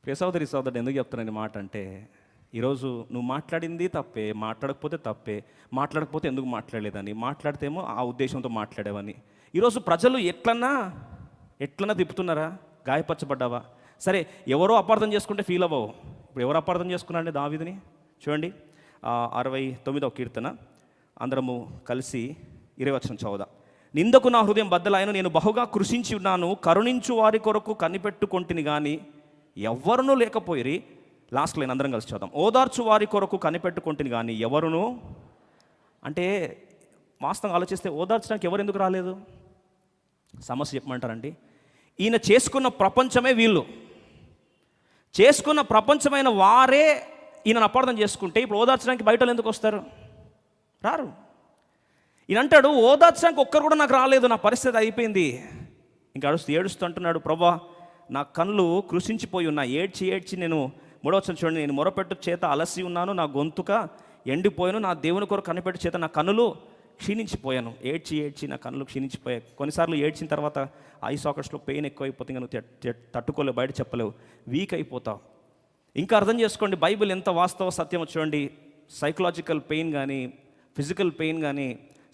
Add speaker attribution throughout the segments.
Speaker 1: ప్రియ సోదరి సోదరుడు, ఎందుకు చెప్తున్నాను ఈ మాట అంటే, ఈరోజు నువ్వు మాట్లాడింది తప్పే, మాట్లాడకపోతే తప్పే, మాట్లాడకపోతే ఎందుకు మాట్లాడలేదని, మాట్లాడితేమో ఆ ఉద్దేశంతో మాట్లాడేవని. ఈరోజు ప్రజలు ఎట్లన్నా తిప్పుతున్నారా? గాయపరచబడ్డావా? సరే, ఎవరో అపార్థం చేసుకుంటే ఫీల్ అవ్వవు. ఇప్పుడు ఎవరు అపార్థం చేసుకున్నారండి దావీదుని? చూడండి, 69వ కీర్తన అందరము కలిసి 20 వచనం చదువుదాం. నిందకు నా హృదయం బద్దలాయను, నేను బహుగా కృషించి ఉన్నాను, కరుణించు వారి కొరకు కనిపెట్టుకొంటిని కానీ ఎవరునూ లేకపోయిరి. లాస్ట్ లైన్ అందరం కలిసి చదువుదాం. ఓదార్చు వారి కొరకు కనిపెట్టుకొంటిని కానీ ఎవరునూ, అంటే వాస్తవంగా ఆలోచిస్తే ఓదార్చడానికి ఎవరు ఎందుకు రాలేదు? సమస్య చెప్పమంటారండి, ఈయన చేసుకున్న ప్రపంచమే వీళ్ళు, చేసుకున్న ప్రపంచమైన వారే ఈయనను అపార్థం చేసుకుంటే ఇప్పుడు ఓదార్చడానికి బయట ఎందుకు వస్తారు? రారు. ఈయన అంటాడు, ఓదార్చడానికి ఒక్కరు కూడా నాకు రాలేదు, నా పరిస్థితి అయిపోయింది. ఇంకా ఏడుస్తూ అంటున్నాడు, ప్రభా నా కళ్ళు కృషించిపోయి ఉన్నా, ఏడ్చి నేను 3వ వచనం చూడండి, నేను మొరపెట్టు చేత అలసి ఉన్నాను, నా గొంతుక ఎండిపోయాను, నా దేవుని కొరకు కనిపెట్టు చేత నా కన్నులు క్షీణించిపోయాను. ఏడ్చి నా కన్నులు క్షీణించిపోయాయి. కొన్నిసార్లు ఏడ్చిన తర్వాత ఐ సాకెట్స్లో పెయిన్ ఎక్కువైపోతుంది, నువ్వు తట్టుకోలేవు, బయట చెప్పలేవు, వీక్ అయిపోతావు. ఇంకా అర్థం చేసుకోండి బైబిల్ ఎంత వాస్తవ సత్యమో చూడండి. సైకలాజికల్ పెయిన్ కానీ, ఫిజికల్ పెయిన్ కానీ,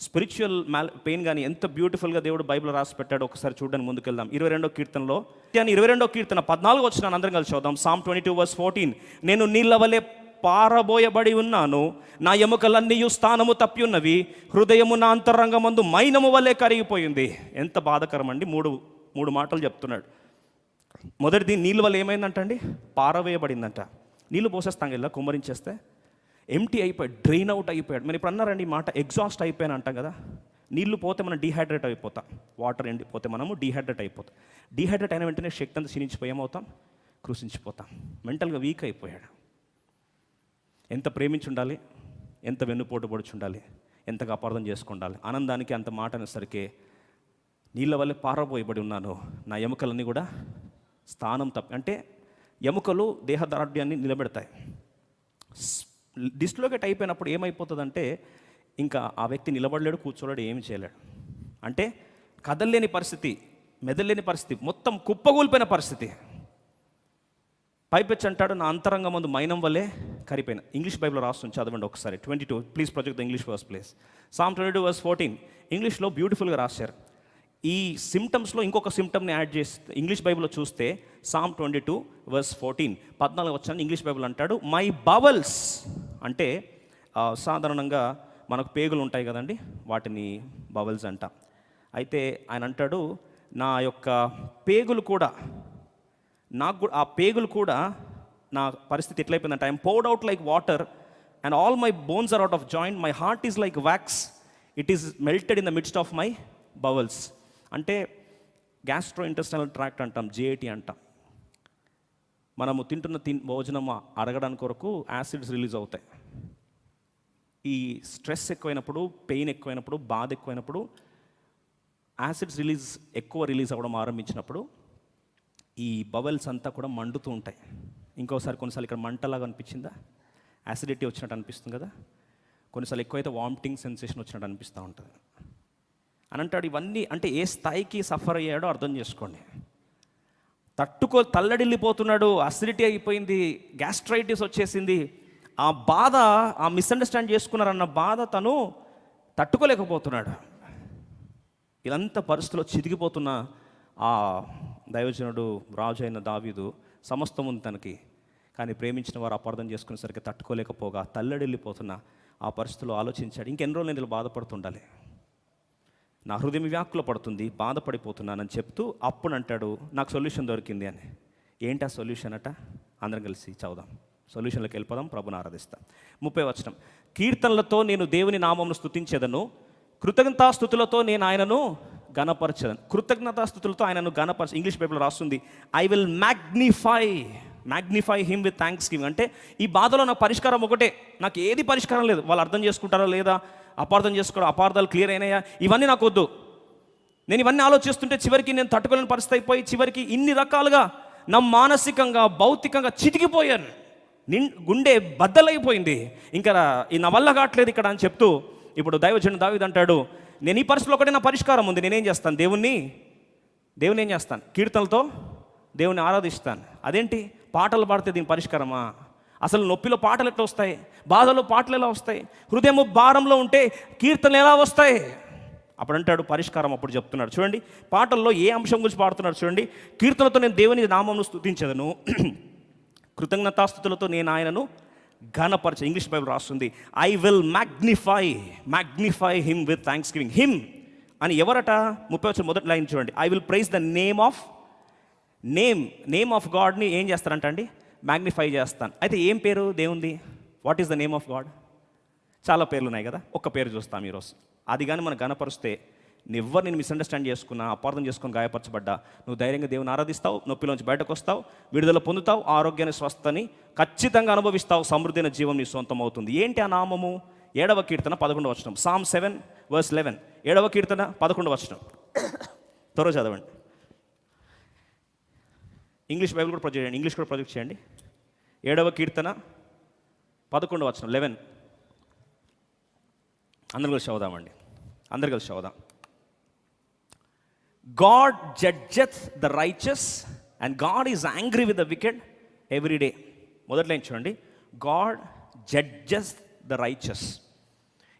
Speaker 1: స్పిరిచువల్ పెయిన్ కానీ ఎంత బ్యూటిఫుల్గా దేవుడు బైబిల్ రాసి పెట్టాడు. ఒకసారి చూడడానికి ముందుకెళ్దాం. 22వ కీర్తనలో 22వ కీర్తన 14 వచనాన్ని అందరం కలిసి చూద్దాం. Psalm 22:14. నేను నీళ్ళ వలె పారబోయబడి ఉన్నాను, నా ఎముకలన్నీ స్థానము తప్పి ఉన్నవి, హృదయము నా అంతరంగమందు మైనము వలె కరిగిపోయింది. ఎంత బాధకరం అండి. మూడు మాటలు చెప్తున్నాడు. మొదటిది, నీళ్ళ వల్ల ఏమైందంటండి? పారవేయబడిందంట. నీళ్ళు పోసేస్తాం ఇలా కుమ్మరించేస్తే ఎంటీ అయిపోయాడు, డ్రైన్ అవుట్ అయిపోయాడు. మరి ఇప్పుడు అన్నారండి ఈ మాట, ఎగ్జాస్ట్ అయిపోయాను అంటాం కదా. నీళ్లు పోతే మనం డీహైడ్రేట్ అయిపోతాం, వాటర్ ఎండిపోతే మనము డీహైడ్రేట్ అయిపోతాం. డీహైడ్రేట్ అయిన వెంటనే శక్తి అంతా క్షీణించిపోయి ఏమవుతాం? కృషించిపోతాం. మెంటల్గా వీక్ అయిపోయాడు. ఎంత ప్రేమించి ఉండాలి, ఎంత వెన్నుపోటు పొడిచి ఉండాలి, ఎంతగా అపార్థం చేసుకుండాలి. ఆనందానికి అంత మాట అనేసరికి నీళ్ళ వల్లే పారబోయబడి ఉన్నాను, నా ఎముకలన్నీ కూడా స్థానం తప్పి, అంటే ఎముకలు దేహదార్ఢ్యాన్ని నిలబెడతాయి. డిస్లోకేట్ అయిపోయినప్పుడు ఏమైపోతుందంటే ఇంకా ఆ వ్యక్తి నిలబడలేడు, కూర్చోలేడు, ఏమి చేయలేడు. అంటే కదల్లేని పరిస్థితి, మెదల్లేని పరిస్థితి, మొత్తం కుప్పగూలిపోయిన పరిస్థితి. పైపెచ్చి అంటాడు, నా అంతరంగం ముందు మైనం వల్లే కరిపోయిన. ఇంగ్లీష్ బైబిల్ రాస్తుంది, చదవండి ఒకసారి. 22, please project the English verse please. Psalm 22:14 ఇంగ్లీష్లో బ్యూటిఫుల్గా రాశారు. ఈ సిమ్టమ్స్లో ఇంకొక సిమ్టమ్ని యాడ్ చేస్తే ఇంగ్లీష్ బైబిల్లో చూస్తే Psalm 22:14 14 వచ్చాను. ఇంగ్లీష్ బైబిల్ అంటాడు, మై బవల్స్, అంటే సాధారణంగా మనకు పేగులు ఉంటాయి కదండి, వాటిని బవల్స్ అంట. అయితే ఆయన అంటాడు, నా యొక్క పేగులు కూడా, ఆ పేగులు కూడా నా పరిస్థితి ఎట్లయిపోయిందంటే, I'm poured out like water and all my bones are out of joint, my heart is like wax, it is melted in the midst of my bowels. అంటే గ్యాస్ట్రో ఇంటెస్టైనల్ ట్రాక్ట్ అంటాం, GIT అంటాం. మనము తింటున్న భోజనం అరగడానికి కొరకు acids release అవుతాయి. ఈ stress ఎక్కువైనప్పుడు, పెయిన్ ఎక్కువైనప్పుడు, బాధ ఎక్కువైనప్పుడు, యాసిడ్స్ ఎక్కువ రిలీజ్ అవ్వడం ఆరంభించినప్పుడు ఈ బవల్స్ అంతా కూడా మండుతూ ఉంటాయి. ఇంకోసారి కొన్నిసార్లు ఇక్కడ మంటలాగా అనిపించిందా? యాసిడిటీ వచ్చినట్టు అనిపిస్తుంది కదా. కొన్నిసార్లు ఎక్కువైతే వామిటింగ్ సెన్సేషన్ వచ్చినట్టు అనిపిస్తూ ఉంటుంది అని అంటాడు. ఇవన్నీ అంటే ఏ స్థాయికి సఫర్ అయ్యాడో అర్థం చేసుకోండి. తల్లడిల్లిపోతున్నాడు, అసిడిటీ అయిపోయింది, గ్యాస్ట్రైటిస్ వచ్చేసింది. ఆ బాధ, ఆ మిస్అండర్స్టాండ్ చేసుకున్నారన్న బాధ తను తట్టుకోలేకపోతున్నాడు. ఇదంతా పరిస్థితిలో చితికిపోతున్న ఆ దైవజనుడు, రాజు అయిన దావీదు సమస్తం ఉంది తనకి, కానీ ప్రేమించిన వారు అపార్థం చేసుకునేసరికి తట్టుకోలేకపోగా తల్లడిల్లిపోతున్న ఆ పరిస్థితిలో ఆలోచించాడు, ఇంకెన్ని రోజులు నేను బాధపడుతుండాలి, నా హృదయం వ్యాకుల పడుతుంది, బాధపడిపోతున్నానని చెప్తూ అప్పుడు అంటాడు, నాకు సొల్యూషన్ దొరికింది అని. ఏంటి ఆ సొల్యూషన్ అట? అందరం కలిసి చదువుదాం, సొల్యూషన్లోకి వెళ్ళిపోదాం, ప్రభుని ఆరాధిస్తాం. 30వ వచనం. కీర్తనలతో నేను దేవుని నామమును స్తుతించెదను, కృతజ్ఞతాస్తుతులతో నేను ఆయనను గణపరచెదను. కృతజ్ఞతాస్తుతులతో ఆయనను గణపరచ. ఇంగ్లీష్ బైబిల్ రాస్తుంది, I will magnify him with thanks giving. అంటే ఈ బాధలో నాకు పరిష్కారం ఒకటే, నాకు ఏది పరిష్కారం లేదు. వాళ్ళు అర్థం చేసుకుంటారో లేదా, అపార్థం చేసుకోవడం, అపార్థాలు క్లియర్ అయినాయా, ఇవన్నీ నాకు వద్దు. నేను ఇవన్నీ ఆలోచిస్తుంటే చివరికి నేను తట్టుకోలేని పరిస్థితి అయిపోయి, చివరికి ఇన్ని రకాలుగా నా మానసికంగా, భౌతికంగా చితికిపోయాను, గుండె బద్దలైపోయింది, ఇంకా నా వల్ల కావట్లేదు ఇక్కడ అని చెప్తూ ఇప్పుడు దైవజనుడు దావీదు అంటాడు, నేను ఈ పరిస్థితిలో ఒకటే నా పరిష్కారం ఉంది, నేనేం చేస్తాను, దేవుని ఏం చేస్తాను, కీర్తనలతో దేవుని ఆరాధిస్తాను. అదేంటి? పాటలు పాడితే దీని పరిష్కారమా? అసలు నొప్పిలో పాటలు ఎట్లా వస్తాయి? బాధలో పాటలు ఎలా వస్తాయి? హృదయము భారంలో ఉంటే కీర్తనలు ఎలా వస్తాయి? అప్పుడు అంటాడు పరిష్కారం, అప్పుడు చెప్తున్నాడు. చూడండి పాటల్లో ఏ అంశం గురించి పాడుతున్నాడు చూడండి. కీర్తనతో నేను దేవుని నామమును స్తుతించదను, కృతజ్ఞతాస్తుతులతో నేను ఆయనను ఘనపరచ. ఇంగ్లీష్ బైబిల్ రాస్తుంది, I will magnify him with thanksgiving. Him అని ఎవరట? 30 మొదటి లైన్ చూడండి. I will praise the name of గాడ్ని ఏం చేస్తారంట అండి? మ్యాగ్నిఫై చేస్తాను. అయితే ఏం పేరు దేవుంది? What is the name of God? చాలా పేర్లు ఉన్నాయి కదా, ఒక్క పేరు చూస్తాం ఈరోజు. అది కానీ మనం గణపరిస్తే నువ్వరు నేను మిస్అండర్స్టాండ్ చేసుకున్నా, అపార్థం చేసుకుని గాయపరచబడ్డా, నువ్వు ధైర్యంగా దేవుని ఆరాధిస్తావు, నొప్పిలోంచి బయటకు వస్తావు, విడుదల పొందుతావు, ఆరోగ్యాన్ని స్వస్థని ఖచ్చితంగా అనుభవిస్తావు, సమృద్ధైన జీవం నీ సొంతం అవుతుంది. ఏంటి ఆ నామము? 7వ కీర్తన 11వ వచనం, Psalm 7:11. 7వ కీర్తన 11వ వచనం త్వరగా చదవండి. ఇంగ్లీష్ బైబిల్ కూడా ప్రొజెక్ట్ చేయండి, ఇంగ్లీష్ కూడా ప్రొజెక్ట్ చేయండి. 7వ కీర్తన 11వ వచనం 11. అందరు కలిసి చదువుదామండి, అందరు కలిసి చదువుదాం. God judgeth the righteous and God is angry with the wicked every day. మొదటి లైన్ చూడండి, God judges the righteous.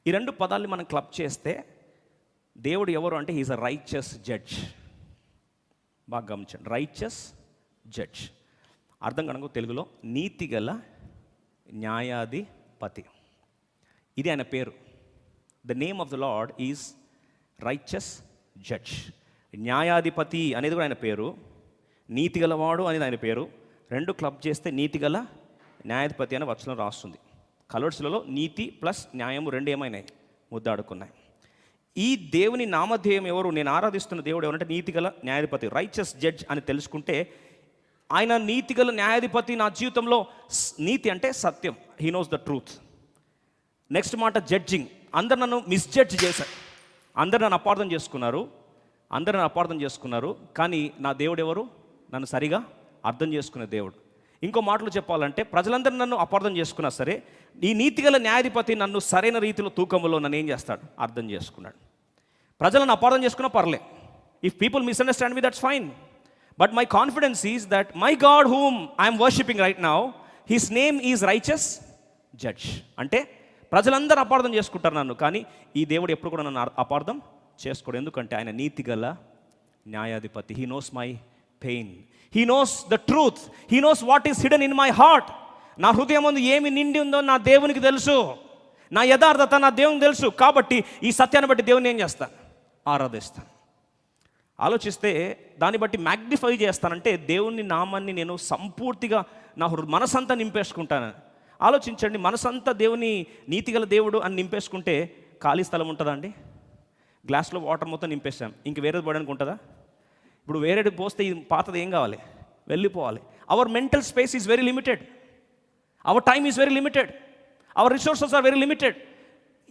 Speaker 1: ఈ రెండు పదాలని మనం క్లబ్ చేస్తే దేవుడు ఎవరు అంటే హీఈస్ అ రైచియస్ జడ్జ్. బాగా గమనించండి, రైచియస్ జడ్జ్. అర్థం కనుక తెలుగులో నీతిగల న్యాయాధిపతి. ఇది ఆయన పేరు. The name of the lord is righteous judge. న్యాయాధిపతి అనేది కూడా ఆయన పేరు, నీతిగలవాడు అనేది ఆయన పేరు. రెండు క్లబ్ చేస్తే నీతిగల న్యాయాధిపతి అనే వచనం రాస్తుంది. కలర్స్లలో నీతి ప్లస్ న్యాయము రెండు ఏమైనాయి? ముద్దాడుకున్నాయి. ఈ దేవుని నామధేయం ఎవరు? నేను ఆరాధిస్తున్న దేవుడు ఎవరంటే నీతిగల న్యాయాధిపతి, రైచియస్ జడ్జ్ అని తెలుసుకుంటే ఆయన నీతిగల న్యాయాధిపతి. నా జీవితంలో నీతి అంటే సత్యం, he knows the truth. Next మాట జడ్జింగ్. అందరు నన్ను మిస్జడ్జ్ చేశారు, అందరు నన్ను అపార్థం చేసుకున్నారు, కానీ నా దేవుడు ఎవరు? నన్ను సరిగా అర్థం చేసుకునే దేవుడు. ఇంకో మాటలు చెప్పాలంటే ప్రజలందరూ నన్ను అపార్థం చేసుకున్నా సరే, ఈ నీతిగల న్యాయాధిపతి నన్ను సరైన రీతిలో తూకంలో నన్ను ఏం చేస్తాడు? అర్థం చేసుకున్నాడు. ప్రజలను అపార్థం చేసుకున్నా పర్లే, if people misunderstand me that's fine, but my confidence is that my God whom I'm worshipping right now, his name is righteous judge. అంటే ప్రజలందరూ అపార్థం చేసుకుంటారు నన్ను, కానీ ఈ దేవుడు ఎప్పుడు కూడా నన్ను అపార్థం చేసుకోడు. ఎందుకంటే ఆయన నీతిగల న్యాయాధిపతి. He knows my pain, he knows the truth, he knows what is hidden in my heart. నా హృదయం ముందు ఏమి నిండి ఉందో నా దేవునికి తెలుసు, నా యథార్థత నా దేవునికి తెలుసు. కాబట్టి ఈ సత్యాన్ని బట్టి దేవుని ఏం చేస్తాను? ఆరాధిస్తాను. ఆలోచిస్తే దాన్ని బట్టి మ్యాగ్నిఫై చేస్తానంటే దేవుని నామాన్ని నేను సంపూర్తిగా నా మనసంతా నింపేసుకుంటాను. ఆలోచించండి, మనసంతా దేవుని నీతిగల దేవుడు అని నింపేసుకుంటే ఖాళీ స్థలం ఉంటుందా అండి? గ్లాస్లో వాటర్ మొత్తం నింపేసాం, ఇంక వేరేది పోవడానికి ఉంటుందా? ఇప్పుడు వేరేది పోస్తే ఇది పాతది ఏం కావాలి? వెళ్ళిపోవాలి. Our mental space is very limited, our time is very limited, our resources are very limited.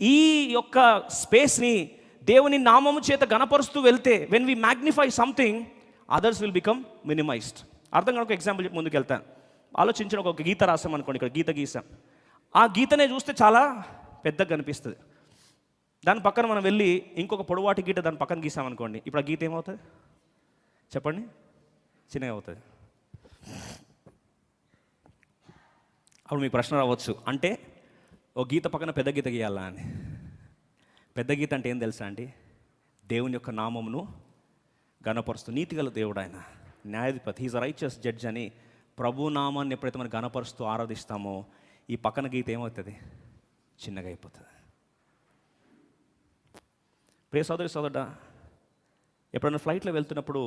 Speaker 1: ఈ యొక్క స్పేస్ని దేవుని నామము చేత గణపరుస్తూ వెళ్తే, when we magnify something, others will become minimized. అర్థం కనుక ఎగ్జాంపుల్ చెప్పి ముందుకు వెళ్తాను. ఆలోచించిన ఒక గీత రాసాం అనుకోండి, ఇక్కడ గీత గీసాం. ఆ గీతనే చూస్తే చాలా పెద్దగా కనిపిస్తుంది. దాని పక్కన మనం వెళ్ళి ఇంకొక పొడవాటి గీత దాని పక్కన గీసామనుకోండి, ఇప్పుడు ఆ గీత ఏమవుతుంది చెప్పండి? చిన్నగా అవుతుంది. అప్పుడు మీకు ప్రశ్న రావచ్చు, అంటే ఓ గీత పక్కన పెద్ద గీత గీయాలా అని. పెద్ద గీత అంటే ఏం తెలుసా అండి? దేవుని యొక్క నామమును గణపరుస్తూ, నీతిగల దేవుడు ఆయన, న్యాయాధిపతి, హీజ్ రైచియస్ జడ్జ్ అని ప్రభు నామాన్ని ఎప్పుడైతే మనం గణపరుస్తూ ఆరాధిస్తామో, ఈ పక్కన గీత ఏమవుతుంది? చిన్నగా అయిపోతుంది. ప్రియ సోదరి సోదరుడా, ఎప్పుడైనా ఫ్లైట్లో వెళ్తున్నప్పుడు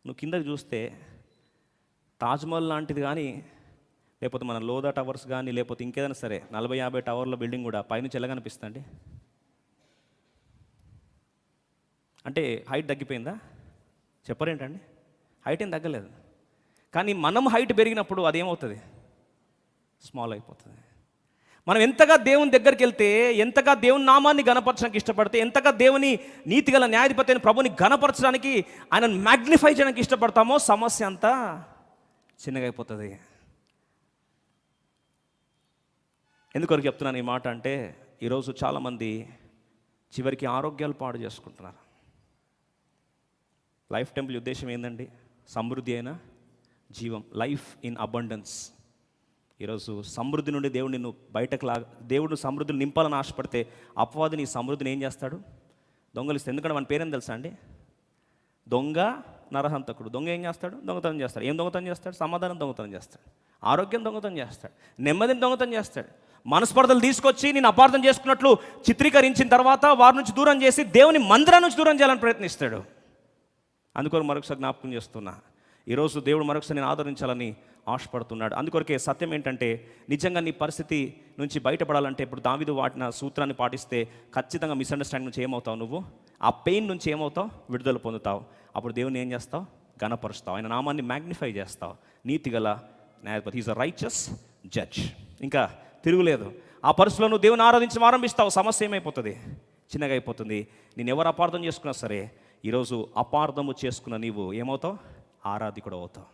Speaker 1: నువ్వు కిందకి చూస్తే తాజ్మహల్ లాంటిది కానీ, లేకపోతే మన లోదా టవర్స్ కానీ, లేకపోతే ఇంకేదైనా సరే 40-50 టవర్ల బిల్డింగ్ కూడా పైనుంచి ఎలా కనిపిస్తుంది? అంటే హైట్ తగ్గిపోయిందా? చెప్పరేంటండి? హైట్ ఏం తగ్గలేదు, కానీ మనం హైట్ పెరిగినప్పుడు అదేమవుతుంది? స్మాల్ అయిపోతుంది. మనం ఎంతగా దేవుని దగ్గరికి వెళ్తే, ఎంతగా దేవుని నామాన్ని గణపరచడానికి ఇష్టపడితే, ఎంతగా దేవుని నీతిగల న్యాయాధిపతి అయిన ప్రభుని గణపరచడానికి, ఆయనను మ్యాగ్నిఫై చేయడానికి ఇష్టపడతామో, సమస్య అంతా చిన్నగా అయిపోతుంది. ఎందుకొరకు చెప్తున్నాను ఈ మాట అంటే, ఈరోజు చాలామంది చివరికి ఆరోగ్యాలు పాడు చేసుకుంటున్నారు. లైఫ్ టెంపుల్ ఉద్దేశం ఏంటండి? సమృద్ధి అయిన జీవం, లైఫ్ ఇన్ అబండెన్స్. ఈరోజు సమృద్ధి నుండి దేవుడు నిన్ను దేవుడు సమృద్ధిని నింపాలని ఆశపడితే అపవాది నీ సమృద్ధిని ఏం చేస్తాడు? దొంగలిస్తే. ఎందుకంటే మన పేరేం తెలుసా అండి? దొంగ, నరహంతకుడు. దొంగ ఏం చేస్తాడు? దొంగతనం చేస్తాడు. ఏం దొంగతనం చేస్తాడు? సమాధానం దొంగతనం చేస్తాడు, ఆరోగ్యం దొంగతనం చేస్తాడు, నెమ్మదిని దొంగతనం చేస్తాడు. మనస్పర్ధలు తీసుకొచ్చి నేను అపార్థం చేసుకున్నట్లు చిత్రీకరించిన తర్వాత వారి నుంచి దూరం చేసి దేవుని మందిరం నుంచి దూరం చేయాలని ప్రయత్నిస్తాడు. అందుకొరకు మరొకసారి జ్ఞాపకం చేస్తున్నా, ఈరోజు దేవుడు మరొకసారి నేను ఆదరించాలని ఆశపడుతున్నాడు. అందుకొరకే సత్యం ఏంటంటే, నిజంగా నీ పరిస్థితి నుంచి బయటపడాలంటే ఇప్పుడు దావీదు వాటిన సూత్రాన్ని పాటిస్తే ఖచ్చితంగా మిస్అండర్స్టాండింగ్ నుంచి ఏమవుతావు? నువ్వు ఆ పెయిన్ నుంచి ఏమవుతావు? విడుదల పొందుతావు. అప్పుడు దేవుని ఏం చేస్తావు? ఘనపరుస్తావు, ఆయన నామాన్ని మ్యాగ్నిఫై చేస్తావు. నీతిగల న్యాయపతి, ఈజ్ అ రైచస్ జడ్జ్. ఇంకా తిరుగులేదు. ఆ పరిస్థితిలో నువ్వు దేవుని ఆరాధించడం ఆరంభిస్తావు. సమస్య ఏమైపోతుంది? చిన్నగా అయిపోతుంది. నేను ఎవరు అపార్థం చేసుకున్నా సరే, ఈరోజు అపార్థము చేసుకున్న నీవు ఏమవుతావు? ఆరాధికుడు అవుతావు.